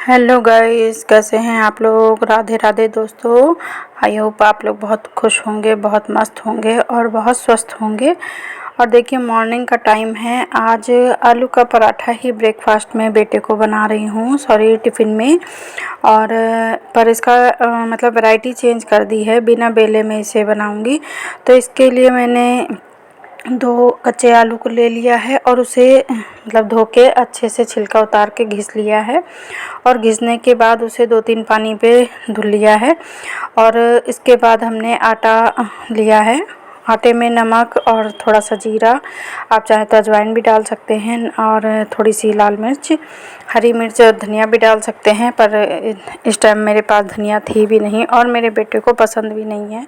Hello guys, कैसे हैं आप लोग। राधे राधे दोस्तों। आई होप आप लोग बहुत खुश होंगे, बहुत मस्त होंगे और बहुत स्वस्थ होंगे। और देखिए मॉर्निंग का टाइम है। आज आलू का पराठा ही ब्रेकफास्ट में बेटे को बना रही हूँ, सॉरी टिफ़िन में। और पर इसका मतलब वैरायटी चेंज कर दी है, बिना बेले में इसे बनाऊँगी। तो इसके लिए मैंने 2 कच्चे आलू को ले लिया है और उसे मतलब धो के अच्छे से छिलका उतार के घिस लिया है। और घिसने के बाद उसे 2-3 पानी पे धुल लिया है। और इसके बाद हमने आटा लिया है। आटे में नमक और थोड़ा सा जीरा, आप चाहें तो अजवाइन भी डाल सकते हैं, और थोड़ी सी लाल मिर्च, हरी मिर्च और धनिया भी डाल सकते हैं। पर इस टाइम मेरे पास धनिया थी भी नहीं और मेरे बेटे को पसंद भी नहीं है।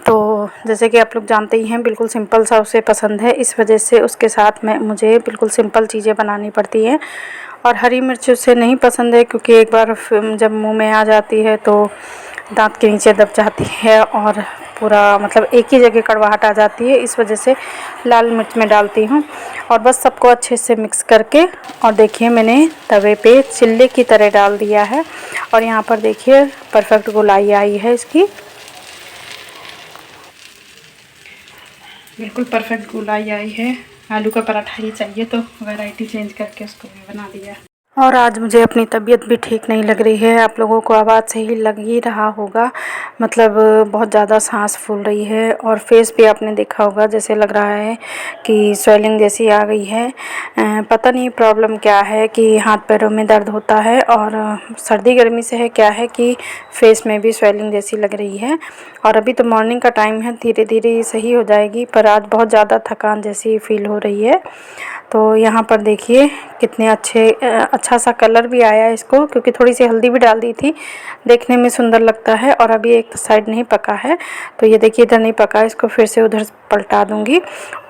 तो जैसे कि आप लोग जानते ही हैं, बिल्कुल सिंपल सा उसे पसंद है, इस वजह से उसके साथ में मुझे बिल्कुल सिंपल चीज़ें बनानी पड़ती हैं। और हरी मिर्च उसे नहीं पसंद है, क्योंकि एक बार जब मुंह में आ जाती है तो दांत के नीचे दब जाती है और पूरा मतलब एक ही जगह कड़वाहट आ जाती है। इस वजह से लाल मिर्च में डालती हूँ। और बस सबको अच्छे से मिक्स करके, और देखिए मैंने तवे पे चिल्ले की तरह डाल दिया है। और यहाँ पर देखिए परफेक्ट गोलाई आई है इसकी, बिल्कुल परफेक्ट गोलाई आई है। आलू का पराठा ही चाहिए तो वैरायटी चेंज करके उसको भी बना दिया। और आज मुझे अपनी तबीयत भी ठीक नहीं लग रही है, आप लोगों को आवाज़ से ही लग ही रहा होगा। मतलब बहुत ज़्यादा सांस फूल रही है और फेस भी आपने देखा होगा, जैसे लग रहा है कि स्वेलिंग जैसी आ गई है। पता नहीं प्रॉब्लम क्या है, कि हाथ पैरों में दर्द होता है और सर्दी गर्मी से है क्या है कि फेस में भी स्वेलिंग जैसी लग रही है। और अभी तो मॉर्निंग का टाइम है, धीरे धीरे सही हो जाएगी, पर आज बहुत ज़्यादा थकान जैसी फील हो रही है। तो यहाँ पर देखिए कितने अच्छा सा कलर भी आया है इसको, क्योंकि थोड़ी सी हल्दी भी डाल दी थी, देखने में सुंदर लगता है। और अभी एक साइड नहीं पका है, तो ये देखिए इधर नहीं पका, इसको फिर से उधर पलटा दूंगी।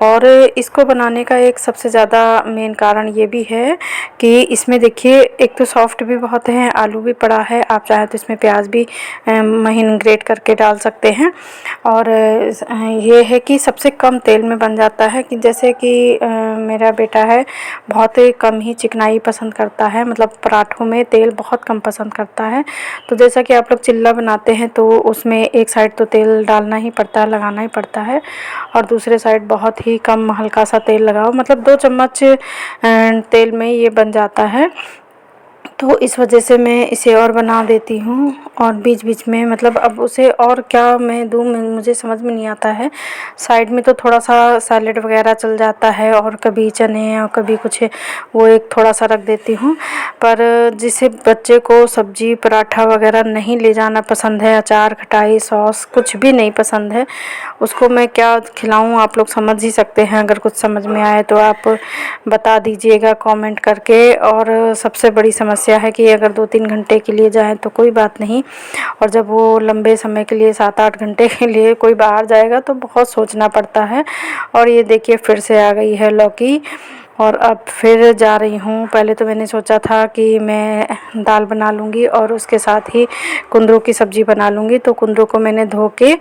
और इसको बनाने का एक सबसे ज़्यादा मेन कारण ये भी है कि इसमें देखिए एक तो सॉफ्ट भी बहुत है, आलू भी पड़ा है, आप चाहे तो इसमें प्याज भी महीन ग्रेट करके डाल सकते हैं। और ये है कि सबसे कम तेल में बन जाता है, कि जैसे कि मेरा बेटा है बहुत ही कम ही चिकनाई पसंद करता है, मतलब पराठों में तेल बहुत कम पसंद करता है। तो जैसा कि आप लोग चिल्ला बनाते हैं तो उसमें एक साइड तो तेल डालना ही पड़ता है, लगाना ही पड़ता है, और दूसरे साइड बहुत ही कम हल्का सा तेल लगाओ, मतलब 2 चम्मच तेल में ये बन जाता है। तो इस वजह से मैं इसे और बना देती हूँ। और बीच बीच में मतलब अब उसे और क्या मैं दूँ, मुझे समझ में नहीं आता है। साइड में तो थोड़ा सा सैलेड वगैरह चल जाता है, और कभी चने और कभी कुछ, वो एक थोड़ा सा रख देती हूँ। पर जिसे बच्चे को सब्जी पराठा वगैरह नहीं ले जाना पसंद है, अचार खटाई सॉस कुछ भी नहीं पसंद है, उसको मैं क्या खिलाऊँ, आप लोग समझ ही सकते हैं। अगर कुछ समझ में आए तो आप बता दीजिएगा कमेंट करके। और सबसे बड़ी समस्या है कि अगर 2-3 घंटे के लिए जाएं तो कोई बात नहीं, और जब वो लंबे समय के लिए 7-8 घंटे के लिए कोई बाहर जाएगा तो बहुत सोचना पड़ता है। और ये देखिए फिर से आ गई है लौकी, और अब फिर जा रही हूँ। पहले तो मैंने सोचा था कि मैं दाल बना लूँगी और उसके साथ ही कुंदरू की सब्ज़ी बना लूँगी। तो कुंदरू को मैंने धो के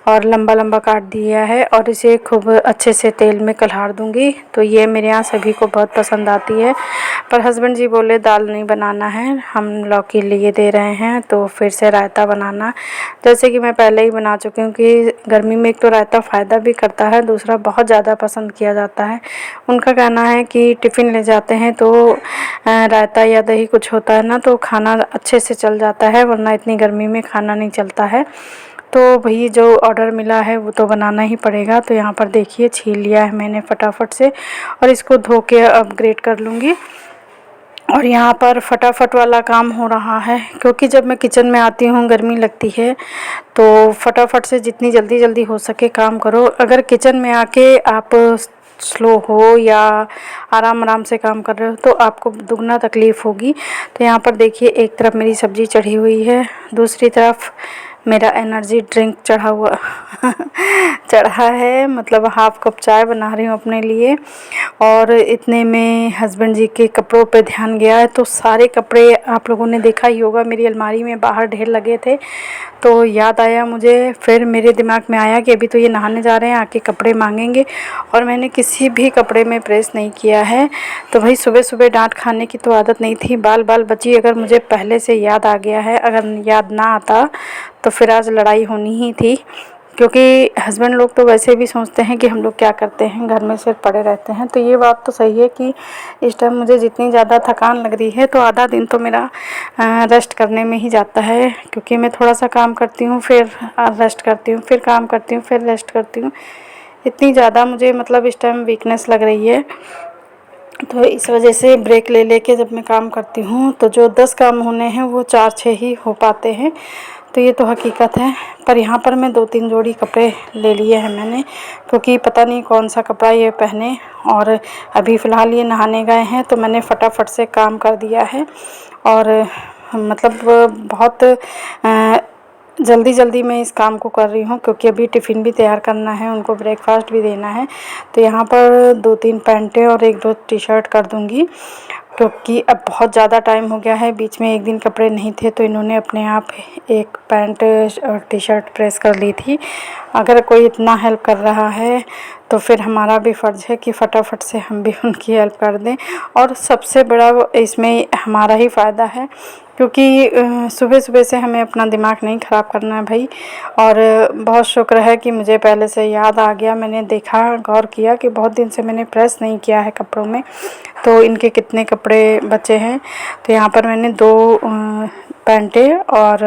और लंबा लंबा काट दिया है, और इसे खूब अच्छे से तेल में कलहार दूँगी। तो ये मेरे यहाँ सभी को बहुत पसंद आती है। पर हस्बैंड जी बोले दाल नहीं बनाना है, हम लौकी लिए दे रहे हैं तो फिर से रायता बनाना, जैसे कि मैं पहले ही बना चुकी हूँ। कि गर्मी में एक तो रायता फ़ायदा भी करता है, दूसरा बहुत ज़्यादा पसंद किया जाता है। उनका कहना है कि टिफ़िन ले जाते हैं तो रायता या दही कुछ होता है ना, तो खाना अच्छे से चल जाता है, वरना इतनी गर्मी में खाना नहीं चलता है। तो भई जो ऑर्डर मिला है वो तो बनाना ही पड़ेगा। तो यहाँ पर देखिए छील लिया है मैंने फटाफट से, और इसको धो के अपग्रेड कर लूँगी। और यहाँ पर फटाफट वाला काम हो रहा है, क्योंकि जब मैं किचन में आती हूँ गर्मी लगती है, तो फटाफट से जितनी जल्दी जल्दी हो सके काम करो। अगर किचन में आके आप स्लो हो या आराम आराम से काम कर रहे हो तो आपको दुगना तकलीफ़ होगी। तो यहाँ पर देखिए एक तरफ मेरी सब्ज़ी चढ़ी हुई है, दूसरी तरफ मेरा एनर्जी ड्रिंक चढ़ा है, मतलब हाफ़ कप चाय बना रही हूँ अपने लिए। और इतने में हस्बैंड जी के कपड़ों पे ध्यान गया है, तो सारे कपड़े आप लोगों ने देखा ही होगा मेरी अलमारी में बाहर ढेर लगे थे। तो याद आया मुझे, फिर मेरे दिमाग में आया कि अभी तो ये नहाने जा रहे हैं, आके कपड़े मांगेंगे, और मैंने किसी भी कपड़े में प्रेस नहीं किया है। तो भाई सुबह सुबह डांट खाने की तो आदत नहीं थी, बाल बाल बची। अगर मुझे पहले से याद आ गया है, अगर याद ना आता तो फिर आज लड़ाई होनी ही थी। क्योंकि हस्बैंड लोग तो वैसे भी सोचते हैं कि हम लोग क्या करते हैं, घर में सिर्फ पड़े रहते हैं। तो ये बात तो सही है कि इस टाइम मुझे जितनी ज़्यादा थकान लग रही है, तो आधा दिन तो मेरा रेस्ट करने में ही जाता है। क्योंकि मैं थोड़ा सा काम करती हूँ, फिर रेस्ट करती हूँ, फिर काम करती हूँ, फिर रेस्ट करती हूँ। इतनी ज़्यादा मुझे मतलब इस टाइम वीकनेस लग रही है। तो इस वजह से ब्रेक ले लेके जब मैं काम करती हूँ, तो जो 10 काम होने हैं वो 4-6 ही हो पाते हैं। तो ये तो हकीकत है। पर यहाँ पर मैं 2-3 जोड़ी कपड़े ले लिए हैं मैंने, क्योंकि पता नहीं कौन सा कपड़ा ये पहने। और अभी फ़िलहाल ये नहाने गए हैं, तो मैंने फटाफट से काम कर दिया है। और मतलब बहुत जल्दी जल्दी मैं इस काम को कर रही हूँ, क्योंकि अभी टिफ़िन भी तैयार करना है, उनको ब्रेकफास्ट भी देना है। तो यहाँ पर 2-3 पैंटें और 1-2 टी-शर्ट कर दूँगी, क्योंकि अब बहुत ज़्यादा टाइम हो गया है। बीच में एक दिन कपड़े नहीं थे, तो इन्होंने अपने आप एक पैंट और टी-शर्ट प्रेस कर ली थी। अगर कोई इतना हेल्प कर रहा है, तो फिर हमारा भी फ़र्ज़ है कि फटाफट से हम भी उनकी हेल्प कर दें। और सबसे बड़ा इसमें हमारा ही फ़ायदा है, क्योंकि सुबह सुबह से हमें अपना दिमाग नहीं ख़राब करना है भाई। और बहुत शुक्र है कि मुझे पहले से याद आ गया। मैंने देखा, गौर किया कि बहुत दिन से मैंने प्रेस नहीं किया है कपड़ों में, तो इनके कितने कपड़े बचे हैं। तो यहाँ पर मैंने 2 पैंटें और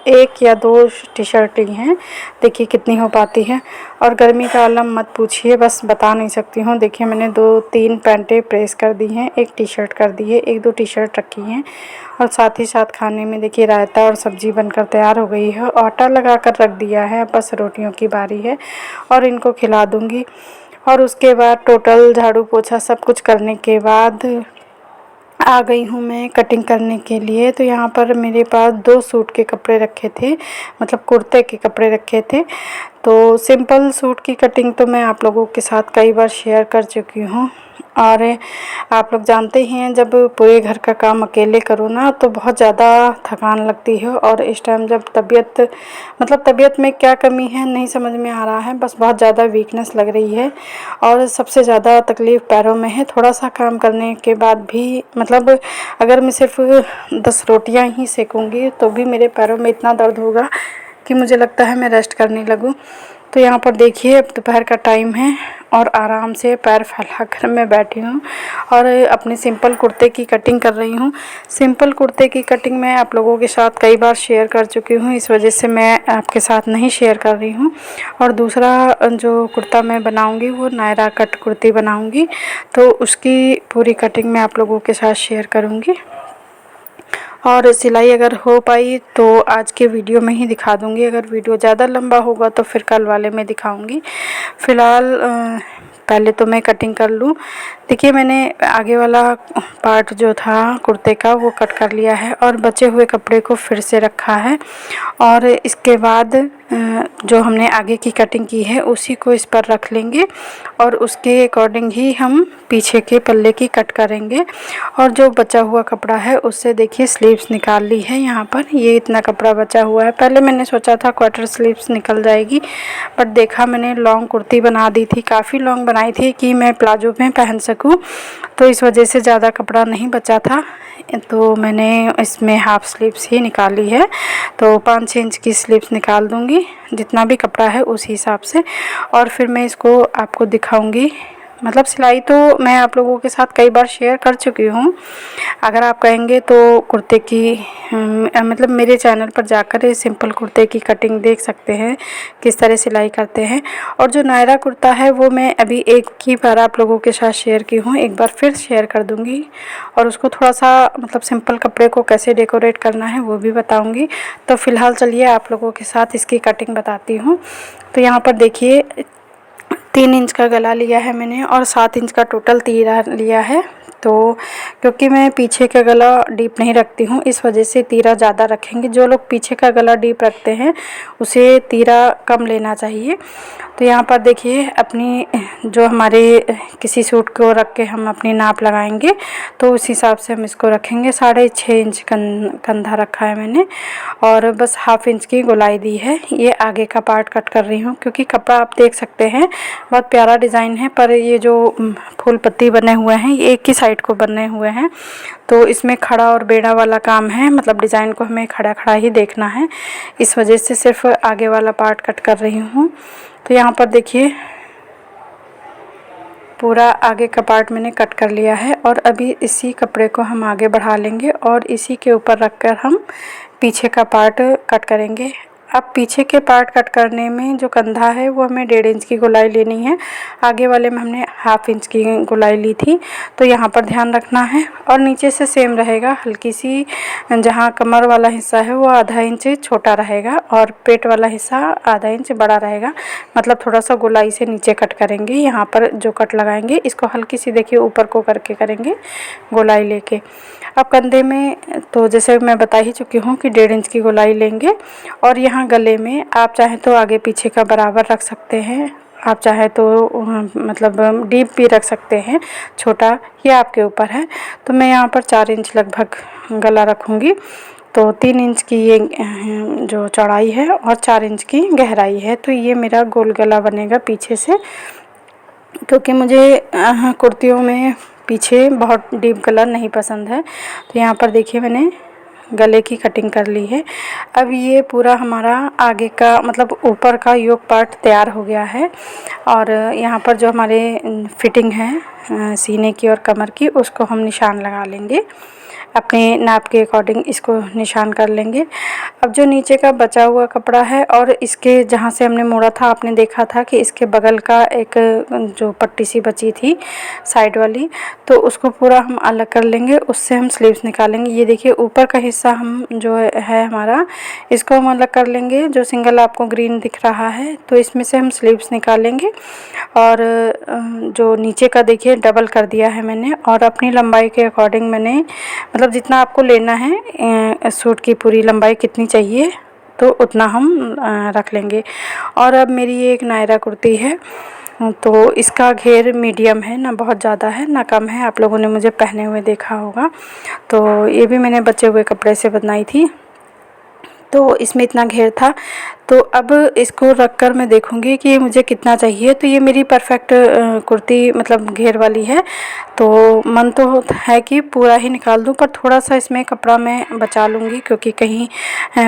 1 या 2 टी-शर्ट ली हैं। देखिए कितनी हो पाती है। और गर्मी का आलम मत पूछिए, बस बता नहीं सकती हूँ। देखिए मैंने 2-3 पैंटें प्रेस कर दी हैं, 1 टी-शर्ट कर दी है, 1-2 टी-शर्ट रखी हैं। और साथ ही साथ खाने में देखिए रायता और सब्ज़ी बनकर तैयार हो गई है। आटा लगा कर रख दिया है, बस रोटियों की बारी है और इनको खिला दूँगी। और उसके बाद टोटल झाड़ू पोछा सब कुछ करने के बाद आ गई हूँ मैं कटिंग करने के लिए। तो यहाँ पर मेरे पास 2 सूट के कपड़े रखे थे, मतलब कुर्ते के कपड़े रखे थे। तो सिंपल सूट की कटिंग तो मैं आप लोगों के साथ कई बार शेयर कर चुकी हूँ। और आप लोग जानते ही हैं, जब पूरे घर का काम अकेले करो ना, तो बहुत ज़्यादा थकान लगती है। और इस टाइम जब तबीयत में क्या कमी है नहीं समझ में आ रहा है, बस बहुत ज़्यादा वीकनेस लग रही है। और सबसे ज़्यादा तकलीफ़ पैरों में है। थोड़ा सा काम करने के बाद भी, मतलब अगर मैं सिर्फ 10 रोटियां ही सेकूँगी, तो भी मेरे पैरों में इतना दर्द होगा कि मुझे लगता है मैं रेस्ट करने लगूँ। तो यहाँ पर देखिए अब दोपहर का टाइम है और आराम से पैर फैलाकर मैं बैठी हूँ और अपने सिंपल कुर्ते की कटिंग कर रही हूँ। सिंपल कुर्ते की कटिंग मैं आप लोगों के साथ कई बार शेयर कर चुकी हूँ, इस वजह से मैं आपके साथ नहीं शेयर कर रही हूँ। और दूसरा जो कुर्ता मैं बनाऊँगी वो नायरा कट कुर्ती बनाऊँगी, तो उसकी पूरी कटिंग मैं आप लोगों के साथ शेयर करूँगी। और सिलाई अगर हो पाई तो आज के वीडियो में ही दिखा दूँगी, अगर वीडियो ज़्यादा लंबा होगा तो फिर कल वाले में दिखाऊँगी। फ़िलहाल पहले तो मैं कटिंग कर लूँ। देखिए मैंने आगे वाला पार्ट जो था कुर्ते का वो कट कर लिया है और बचे हुए कपड़े को फिर से रखा है। और इसके बाद जो हमने आगे की कटिंग की है उसी को इस पर रख लेंगे और उसके अकॉर्डिंग ही हम पीछे के पल्ले की कट करेंगे। और जो बचा हुआ कपड़ा है उससे देखिए स्लीव्स निकाल ली है। यहाँ पर ये इतना कपड़ा बचा हुआ है। पहले मैंने सोचा था क्वार्टर स्लीव्स निकल जाएगी, बट देखा मैंने लॉन्ग कुर्ती बना दी थी, काफ़ी लॉन्ग बनाई थी कि मैं प्लाजो में पहन सकूँ, तो इस वजह से ज़्यादा कपड़ा नहीं बचा था, तो मैंने इसमें हाफ़ स्लीव्स ही निकाली है। तो 5-6 इंच की स्लीव्स निकाल दूँगी, जितना भी कपड़ा है उस हिसाब से। और फिर मैं इसको आपको दिखाऊँगी। मतलब सिलाई तो मैं आप लोगों के साथ कई बार शेयर कर चुकी हूँ। अगर आप कहेंगे तो कुर्ते की मतलब मेरे चैनल पर जाकर इस सिंपल कुर्ते की कटिंग देख सकते हैं किस तरह सिलाई करते हैं। और जो नायरा कुर्ता है वो मैं अभी एक ही बार आप लोगों के साथ शेयर की हूँ, एक बार फिर शेयर कर दूँगी और उसको थोड़ा सा मतलब सिंपल कपड़े को कैसे डेकोरेट करना है वो भी बताऊँगी। तो फ़िलहाल चलिए आप लोगों के साथ इसकी कटिंग बताती हूँ। तो यहाँ पर देखिए 3 इंच का गला लिया है मैंने और 7 इंच का टोटल तीरा लिया है। तो क्योंकि मैं पीछे का गला डीप नहीं रखती हूँ, इस वजह से तीरा ज़्यादा रखेंगे। जो लोग पीछे का गला डीप रखते हैं उसे तीरा कम लेना चाहिए। तो यहाँ पर देखिए अपनी जो हमारे किसी सूट को रख के हम अपनी नाप लगाएंगे तो उस हिसाब से हम इसको रखेंगे। 6.5 इंच कंधा रखा है मैंने और बस 1/2 इंच की गोलाई दी है। ये आगे का पार्ट कट कर रही हूँ क्योंकि कपड़ा आप देख सकते हैं बहुत प्यारा डिज़ाइन है, पर ये जो फूल पत्ती बने हुए हैं ये एक ही साइड को बने हुए हैं, तो इसमें खड़ा और बेड़ा वाला काम है। मतलब डिज़ाइन को हमें खड़ा खड़ा ही देखना है, इस वजह से सिर्फ आगे वाला पार्ट कट कर रही हूँ। तो यहाँ पर देखिए पूरा आगे का पार्ट मैंने कट कर लिया है और अभी इसी कपड़े को हम आगे बढ़ा लेंगे और इसी के ऊपर रखकर हम पीछे का पार्ट कट करेंगे। अब पीछे के पार्ट कट करने में जो कंधा है वो हमें 1.5 इंच की गोलाई लेनी है, आगे वाले में हमने 1/2 इंच की गोलाई ली थी, तो यहाँ पर ध्यान रखना है। और नीचे से सेम रहेगा, हल्की सी जहाँ कमर वाला हिस्सा है वो आधा इंच छोटा रहेगा और पेट वाला हिस्सा आधा इंच बड़ा रहेगा। मतलब थोड़ा सा गोलाई से नीचे कट करेंगे। यहाँ पर जो कट लगाएंगे इसको हल्की सी देखिए ऊपर को करके करेंगे गोलाई लेके। अब कंधे में तो जैसे मैं बता ही चुकी हूँ कि 1.5 इंच की गोलाई लेंगे और यहाँ गले में आप चाहें तो आगे पीछे का बराबर रख सकते हैं, आप चाहे तो मतलब डीप भी रख सकते हैं, छोटा, ये आपके ऊपर है। तो मैं यहाँ पर 4 इंच लगभग गला रखूँगी। तो 3 इंच की ये जो चौड़ाई है और 4 इंच की गहराई है। तो ये मेरा गोल गला बनेगा पीछे से, क्योंकि मुझे कुर्तियों में पीछे बहुत डीप गला नहीं पसंद है। तो यहाँ पर देखिए मैंने गले की कटिंग कर ली है। अब ये पूरा हमारा आगे का मतलब ऊपर का योक पार्ट तैयार हो गया है और यहाँ पर जो हमारे फिटिंग है सीने की और कमर की, उसको हम निशान लगा लेंगे। अपने नाप के अकॉर्डिंग इसको निशान कर लेंगे। अब जो नीचे का बचा हुआ कपड़ा है और इसके जहाँ से हमने मोड़ा था, आपने देखा था कि इसके बगल का एक जो पट्टी सी बची थी साइड वाली, तो उसको पूरा हम अलग कर लेंगे, उससे हम स्लीव्स निकालेंगे। ये देखिए ऊपर का हिस्सा हम जो है हमारा, इसको हम अलग कर लेंगे। जो सिंगल आपको ग्रीन दिख रहा है तो इसमें से हम स्लीव्स निकालेंगे और जो नीचे का देखिए डबल कर दिया है मैंने। और अपनी लंबाई के अकॉर्डिंग मैंने मतलब जितना आपको लेना है सूट की पूरी लंबाई कितनी चाहिए तो उतना हम रख लेंगे। और अब मेरी ये एक नायरा कुर्ती है, तो इसका घेर मीडियम है, ना बहुत ज़्यादा है ना कम है। आप लोगों ने मुझे पहने हुए देखा होगा, तो ये भी मैंने बचे हुए कपड़े से बनाई थी, तो इसमें इतना घेर था। तो अब इसको रख कर मैं देखूँगी कि मुझे कितना चाहिए। तो ये मेरी परफेक्ट कुर्ती मतलब घेर वाली है, तो मन तो है कि पूरा ही निकाल दूँ, पर थोड़ा सा इसमें कपड़ा मैं बचा लूँगी क्योंकि कहीं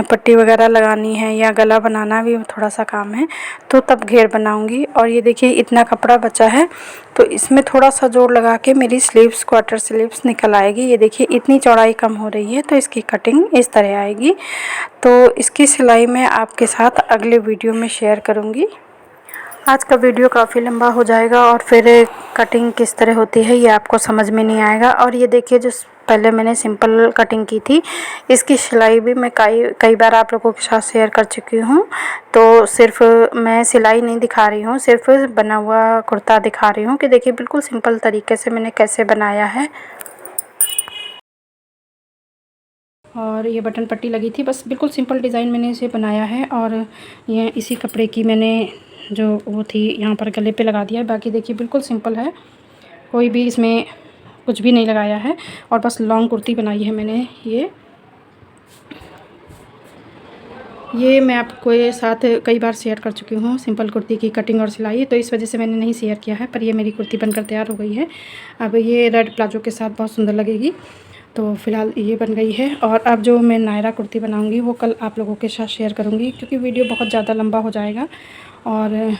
पट्टी वगैरह लगानी है या गला बनाना भी थोड़ा सा काम है, तो तब घेर बनाऊँगी। और ये देखिए इतना कपड़ा बचा है, तो इसमें थोड़ा सा जोड़ लगा के मेरी स्लीव्स क्वार्टर स्लीव्स निकल आएगी। ये देखिए इतनी चौड़ाई कम हो रही है, तो इसकी कटिंग इस तरह आएगी। तो इसकी सिलाई मैं आपके साथ अगले वीडियो में शेयर करूँगी। आज का वीडियो काफ़ी लंबा हो जाएगा और फिर कटिंग किस तरह होती है ये आपको समझ में नहीं आएगा। और ये देखिए जो पहले मैंने सिंपल कटिंग की थी, इसकी सिलाई भी मैं कई बार आप लोगों के साथ शेयर कर चुकी हूँ। तो सिर्फ मैं सिलाई नहीं दिखा रही हूँ, सिर्फ बना हुआ कुर्ता दिखा रही हूँ कि देखिए बिल्कुल सिंपल तरीके से मैंने कैसे बनाया है। और ये बटन पट्टी लगी थी, बस बिल्कुल सिंपल डिज़ाइन मैंने इसे बनाया है। और ये इसी कपड़े की मैंने जो वो थी यहाँ पर गले पे लगा दिया है। बाकी देखिए बिल्कुल सिंपल है, कोई भी इसमें कुछ भी नहीं लगाया है और बस लॉन्ग कुर्ती बनाई है मैंने। ये मैं आपको ये साथ कई बार शेयर कर चुकी हूँ सिंपल कुर्ती की कटिंग और सिलाई, तो इस वजह से मैंने नहीं शेयर किया है। पर ये मेरी कुर्ती बनकर तैयार हो गई है। अब ये रेड प्लाजो के साथ बहुत सुंदर लगेगी। तो फ़िलहाल ये बन गई है और अब जो मैं नायरा कुर्ती बनाऊंगी वो कल आप लोगों के साथ शेयर करूंगी, क्योंकि वीडियो बहुत ज़्यादा लंबा हो जाएगा। और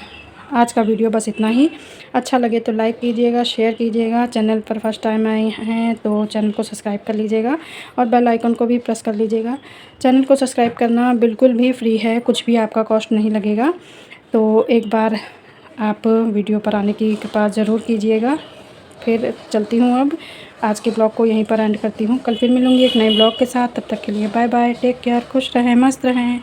आज का वीडियो बस इतना ही। अच्छा लगे तो लाइक कीजिएगा, शेयर कीजिएगा। चैनल पर फर्स्ट टाइम आए हैं तो चैनल को सब्सक्राइब कर लीजिएगा और बेल आइकन को भी प्रेस कर लीजिएगा। चैनल को सब्सक्राइब करना बिल्कुल भी फ्री है, कुछ भी आपका कॉस्ट नहीं लगेगा। तो एक बार आप वीडियो पर आने की कृपा ज़रूर कीजिएगा। फिर चलती हूँ, अब आज के ब्लॉग को यहीं पर एंड करती हूँ। कल फिर मिलूँगी एक नए ब्लॉग के साथ। तब तक के लिए बाय बाय, टेक केयर, खुश रहें, मस्त रहें।